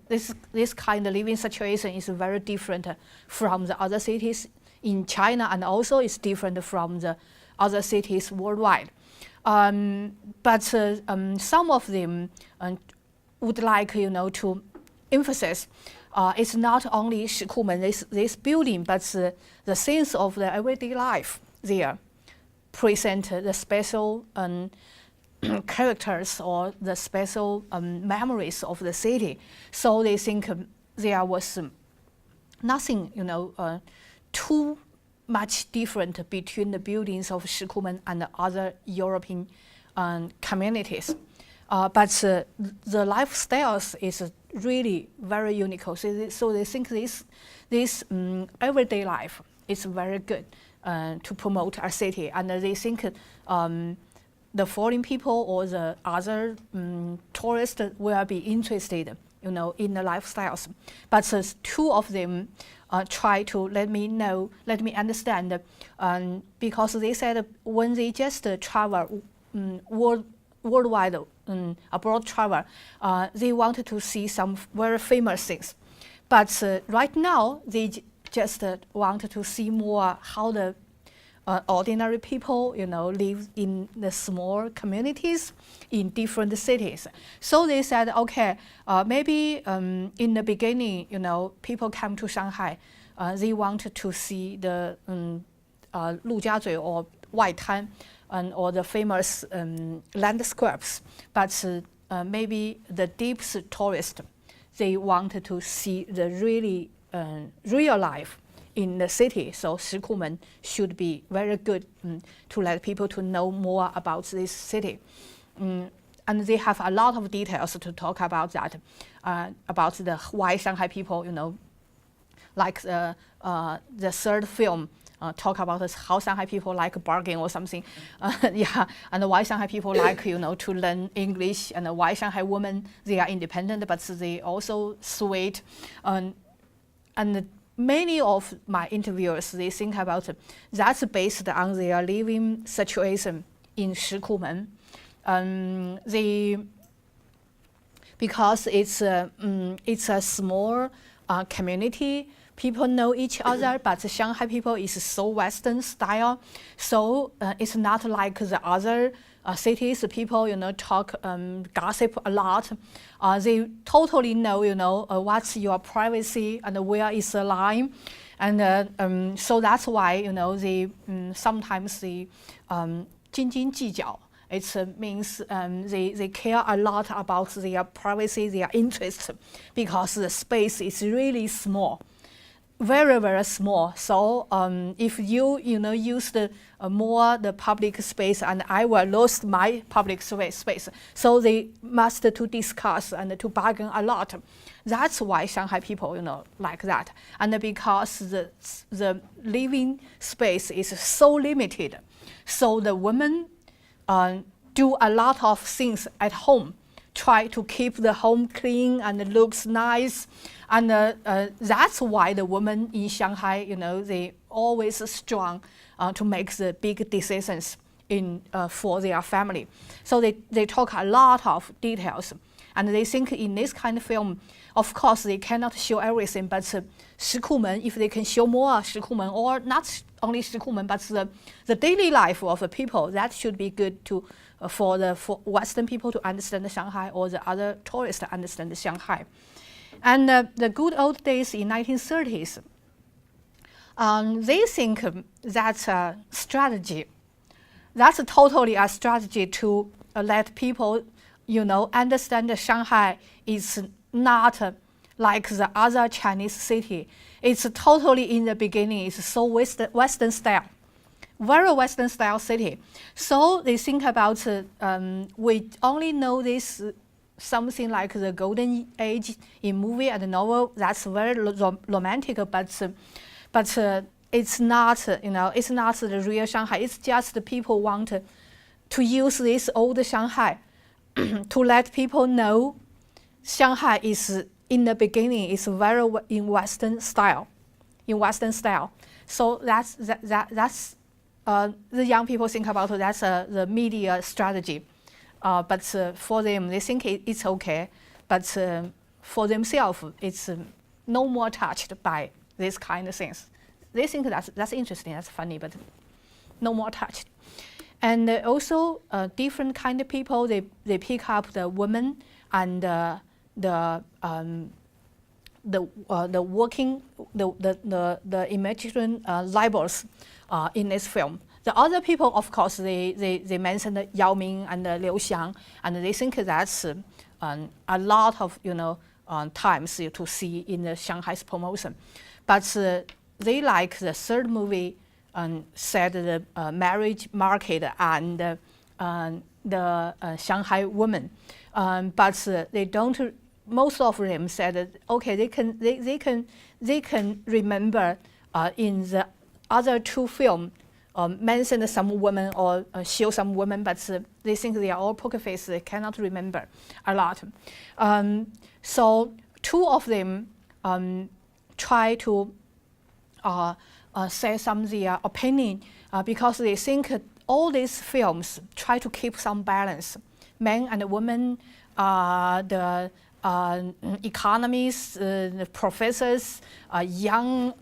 this kind of living situation is very different from the other cities in China, and also it's different from the other cities worldwide. But some of them would like, to emphasize it's not only Shikumen, this building, but the sense of the everyday life there present the special characters or the special memories of the city. So they think there was nothing, too much different between the buildings of Shikumen and the other European communities. But the lifestyles is really very unique. So they think this everyday life is very good to promote our city, and they think the foreign people or the other tourists will be interested, in the lifestyles. But 2 of them try to let me understand, because they said when they just travel worldwide, abroad travel, they wanted to see some very famous things. But right now, they just wanted to see more how the ordinary people, live in the small communities in different cities. So they said, maybe in the beginning, people come to Shanghai, they wanted to see the Lujiazui or Waitan, or the famous landscapes, but maybe the deep tourist, they want to see the really real life in the city. So Shikumen should be very good to let people to know more about this city. And they have a lot of details to talk about that, about the why Shanghai people, like the third film talk about how Shanghai people like bargain or something, and why Shanghai people like to learn English, and why Shanghai women, they are independent but they also sweet, and many of my interviewers, they think about that's based on their living situation in Shikumen. Because it's a small community, people know each other, but the Shanghai people is so Western style, so it's not like the other cities. People, talk, gossip a lot. They totally know, what's your privacy and where is the line, and so that's why, they sometimes they 斤斤计较. It means they care a lot about their privacy, their interests, because the space is really small, very, very small. So if you use more the public space, and I will lose my public space, so they must to discuss and to bargain a lot. That's why Shanghai people like that, and because the living space is so limited, so the women do a lot of things at home, try to keep the home clean and looks nice, and that's why the women in Shanghai, they always strong to make the big decisions for their family. So they talk a lot of details, and they think in this kind of film, of course they cannot show everything, but Shikumen, if they can show more Shikumen, or not only Shikumen, but the daily life of the people, that should be good for Western people to understand Shanghai, or the other tourists to understand Shanghai. And the good old days in 1930s, they think that's a strategy. That's totally a strategy to let people, understand that Shanghai is not like the other Chinese city. It's totally in the beginning, it's so Western style, very Western style city. So they think about, we only know this something like the golden age in movie and novel, that's very romantic, but it's not, it's not the real Shanghai. It's just the people want to use this old Shanghai to let people know Shanghai is, in the beginning, is very in Western style. So that's the young people think about that's the media strategy. But for them, they think it's okay. But for themselves, it's no more touched by this kind of things. They think that's interesting, that's funny, but no more touched. And also different kind of people, they pick up the women and the imaginary labels in this film. The other people, of course, they mentioned Yao Ming and Liu Xiang, and they think that's a lot of times to see in the Shanghai's promotion. But they like the third movie said the marriage market and the Shanghai women, but they don't. Most of them said, okay, they can remember in the other two films mention some women or show some women, but they think they are all poker face. They cannot remember a lot. So two of them try to say some of their opinion because they think all these films try to keep some balance. Men and women, the economists, the professors, young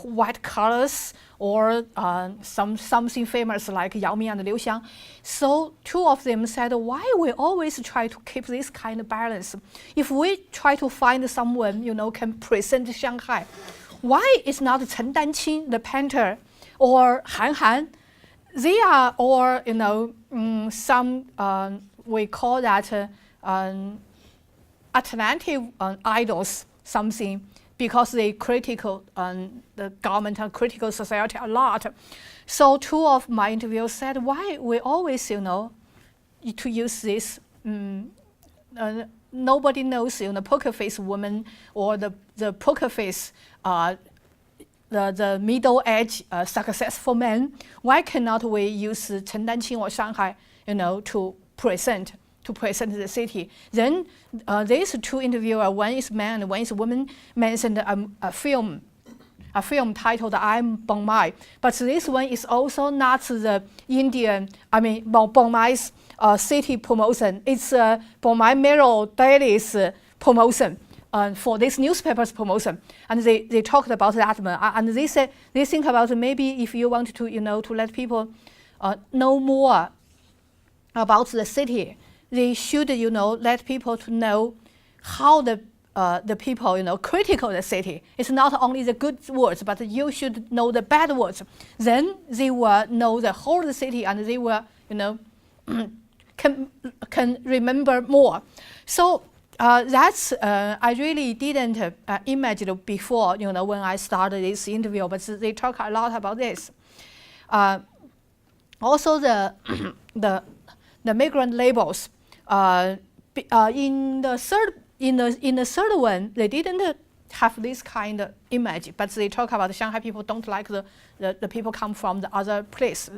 white collars, or something famous like Yao Ming and Liu Xiang. So two of them said, why we always try to keep this kind of balance? If we try to find someone, can present Shanghai, why is not Chen Danqing, the painter, or Han Han? they are all, some we call that alternative idols, something, because they critical the government and critical society a lot. So two of my interviewers said, why we always, to use this, nobody knows, poker face woman or the poker face, the middle age successful man. Why cannot we use Chen Danqing or Shanghai, to present the city? Then these two interviewers, one is man and one is woman, mentioned a film titled I'm Bong Mai. But this one is also not the Indian, Bong Mai's city promotion. It's Bong Mai Mirror Daily's promotion for this newspaper's promotion. And they talked about that one. And they said, they think about maybe if you want to, to let people know more about the city, they should, let people to know how the people, critical the city. It's not only the good words, but you should know the bad words. Then they will know the whole of the city, and they will, can remember more. So that's I really didn't imagine before, when I started this interview. But they talk a lot about this. Also, the migrant labels. In the third one, they didn't have this kind of image, but they talk about the Shanghai people don't like the people come from the other place.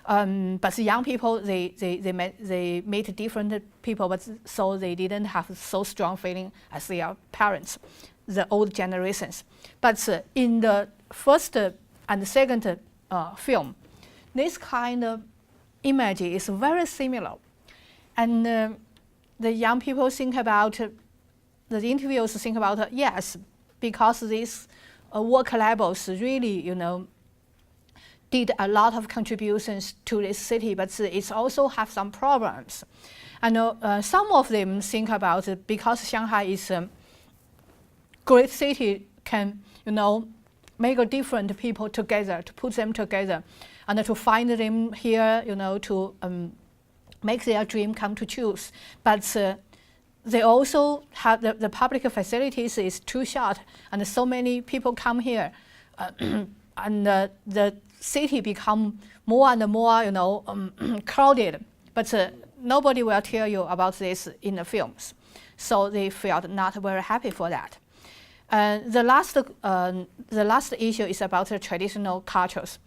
But the young people, they meet different people, but so they didn't have so strong feeling as their parents, the old generations. But in the first and the second film, this kind of image is very similar. And the young people think about, the interviewers think about, yes, because these work labels really, did a lot of contributions to this city, but it also have some problems. And some of them think about it because Shanghai is a great city, can, make a different people together, to put them together, and to find them here, to make their dream come to choose. But they also have the public facilities is too short, and so many people come here, and the city become more and more, crowded. But nobody will tell you about this in the films, so they felt not very happy for that. The last issue is about the traditional cultures.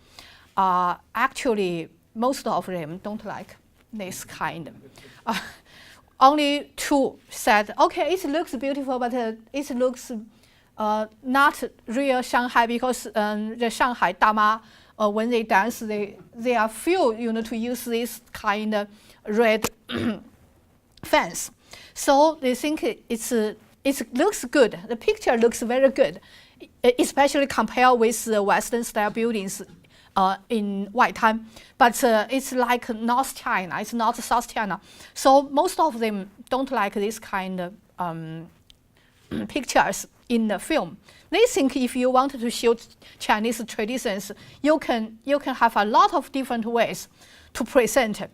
Actually, most of them don't like this kind. Only two said, okay, it looks beautiful, but it looks not real Shanghai, because the Shanghai Dama, when they dance, they are few, to use this kind of red fence. So they think it looks good. The picture looks very good, especially compared with the Western style buildings in Waitan. But it's like North China, it's not South China. So most of them don't like this kind of pictures in the film. They think if you want to show Chinese traditions, you can have a lot of different ways to present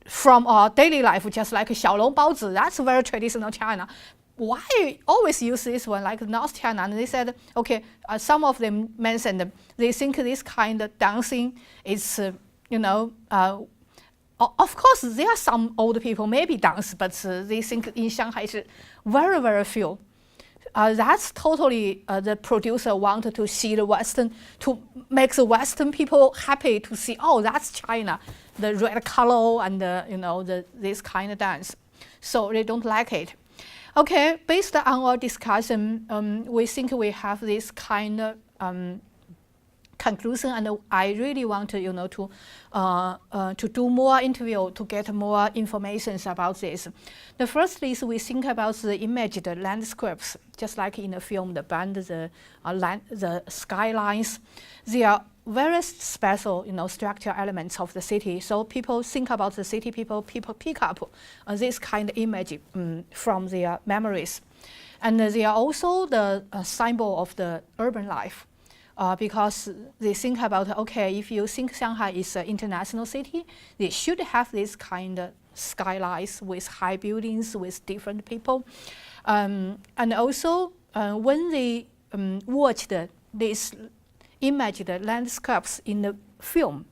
from our daily life, just like Xiaolong Baozi. That's very traditional China. Why always use this one like North China? And they said, okay, some of them mentioned they think this kind of dancing is, of course there are some old people maybe dance, but they think in Shanghai it's very, very few. That's totally the producer wanted to see the Western, to make the Western people happy to see, oh, that's China, the red color and this kind of dance. So they don't like it. Okay, based on our discussion, we think we have this kind of conclusion, and I really want to do more interview to get more information about this. The first is we think about the image, the landscapes, just like in the film, the band, the skylines. They are very special, structural elements of the city. So people think about the city, people pick up this kind of image from their memories. And they are also the symbol of the urban life. because they think about, okay, if you think Shanghai is an international city, they should have this kind of skylines with high buildings, with different people. And also, when they watched these imaged landscapes in the film,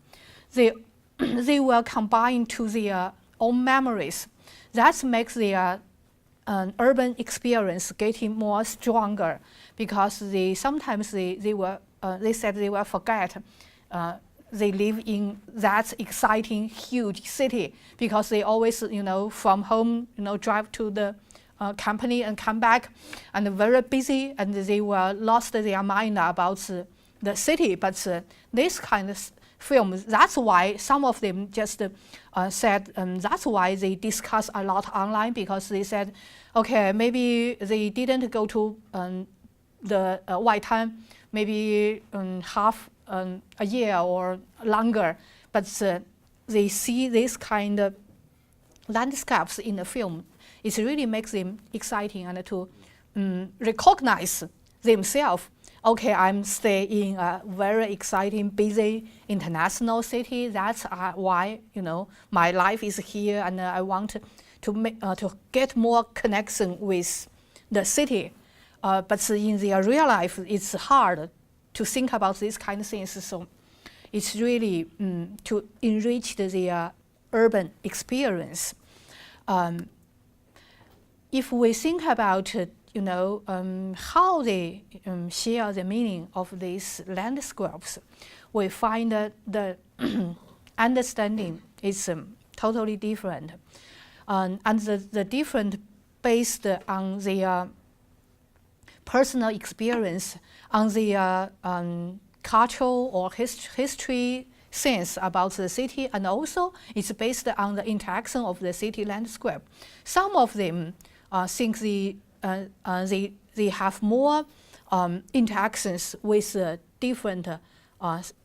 they will combine to their own memories. That makes their urban experience getting more stronger, because they sometimes they said they will forget they live in that exciting huge city, because they always from home drive to the company and come back, and very busy, and they were lost their mind about the city. But this kind of film, that's why some of them just said that's why they discuss a lot online, because they said, okay, maybe they didn't go to the Waitan maybe half a year or longer, but they see this kind of landscapes in the film. It really makes them exciting, and to recognize themselves. Okay, I'm staying in a very exciting, busy international city. That's why my life is here, and I want to get more connection with the city. But in their real life, it's hard to think about these kind of things. So it's really to enrich their urban experience. If we think about how they share the meaning of these landscapes, we find that the understanding is totally different, and the different based on their personal experience, on their cultural or history sense about the city, and also it's based on the interaction of the city landscape. Some of them think they have more interactions with different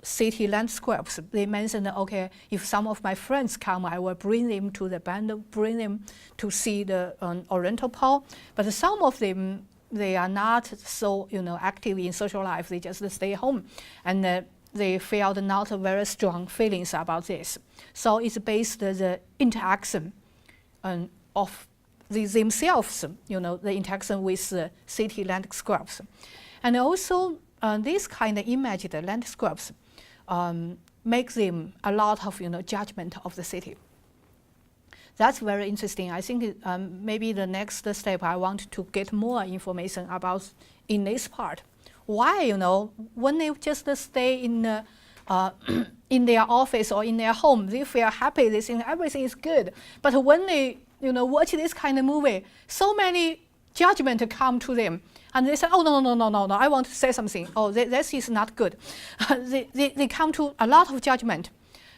city landscapes. They mentioned, okay, if some of my friends come, I will bring them to the band, bring them to see the Oriental Pearl. But some of them, they are not so active in social life. They just stay home, and they felt not very strong feelings about this. So it's based the interaction of themselves, the interaction with city landscapes. And also these kind of imaged landscapes make them a lot of judgment of the city. That's very interesting. I think maybe the next step I want to get more information about in this part. Why, when they just stay in their office or in their home, they feel happy, they think everything is good. But when they watch this kind of movie, so many judgment come to them, and they say, oh, no, I want to say something. Oh, this is not good. they come to a lot of judgment.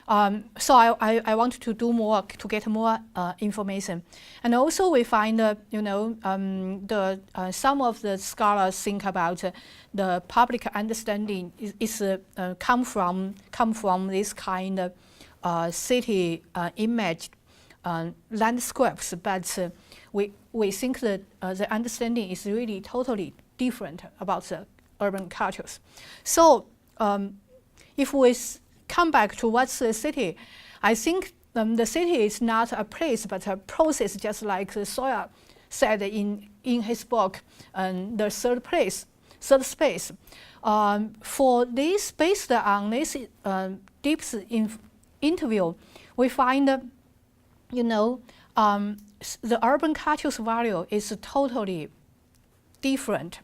So I want to do more to get more information. And also we find, some of the scholars think about the public understanding is come from this kind of city image landscapes, but we think that the understanding is really totally different about the urban cultures. So if we come back to what's the city, I think the city is not a place but a process, just like Sawyer said in his book, The Third Space. For this, based on this deep interview, we find the urban culture's value is totally different.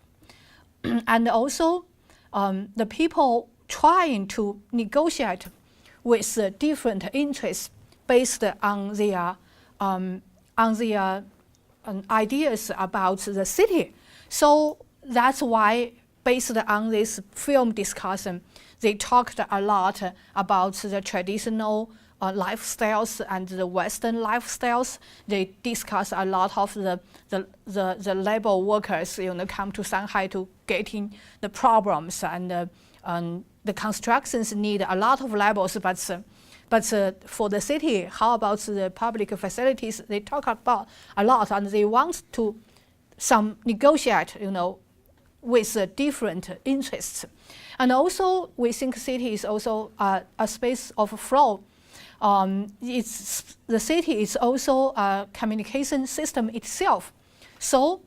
And also the people trying to negotiate with different interests based on their ideas about the city. So that's why, based on this film discussion, they talked a lot about the traditional lifestyles and the Western lifestyles. They discuss a lot of the labor workers, come to Shanghai to getting the problems, and the constructions need a lot of labors. But for the city, how about the public facilities? They talk about a lot, and they want to negotiate, with different interests. And also, we think city is also a space of flow. The city is also a communication system itself. So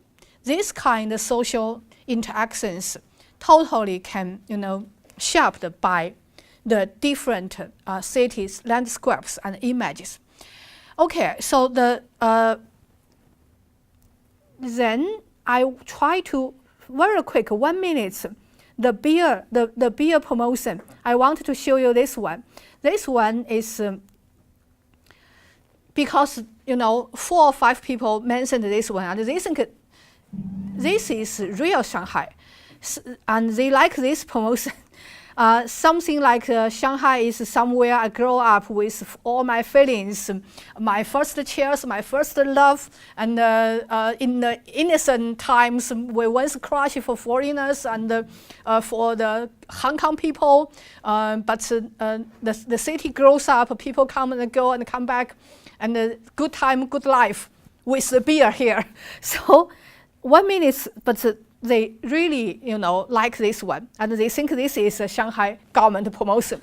this kind of social interactions totally can, shaped by the different cities, landscapes, and images. Okay, so then I try to very quick 1 minute. The beer promotion. I wanted to show you this one. This one is because 4 or 5 people mentioned this one, and they think this is real Shanghai, and they like this promotion. Something like Shanghai is somewhere I grow up with all my feelings, my first cheers, my first love, and in the innocent times we once crushed for foreigners and for the Hong Kong people. But the city grows up, people come and go and come back, and good time, good life with the beer here. So 1 minute, but they really, like this one, and they think this is a Shanghai government promotion.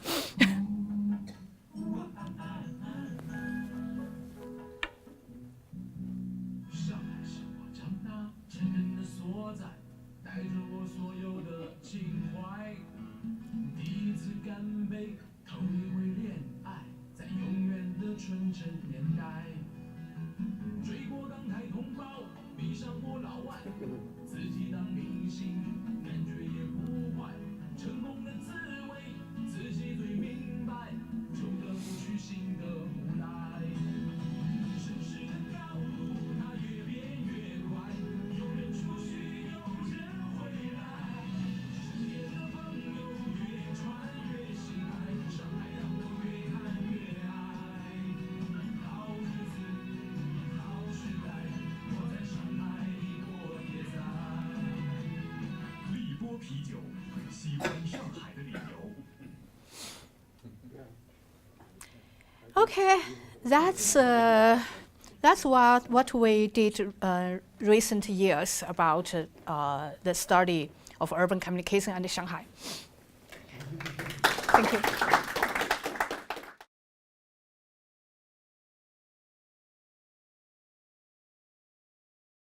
Okay, that's what we did recent years about the study of urban communication in Shanghai. Thank you.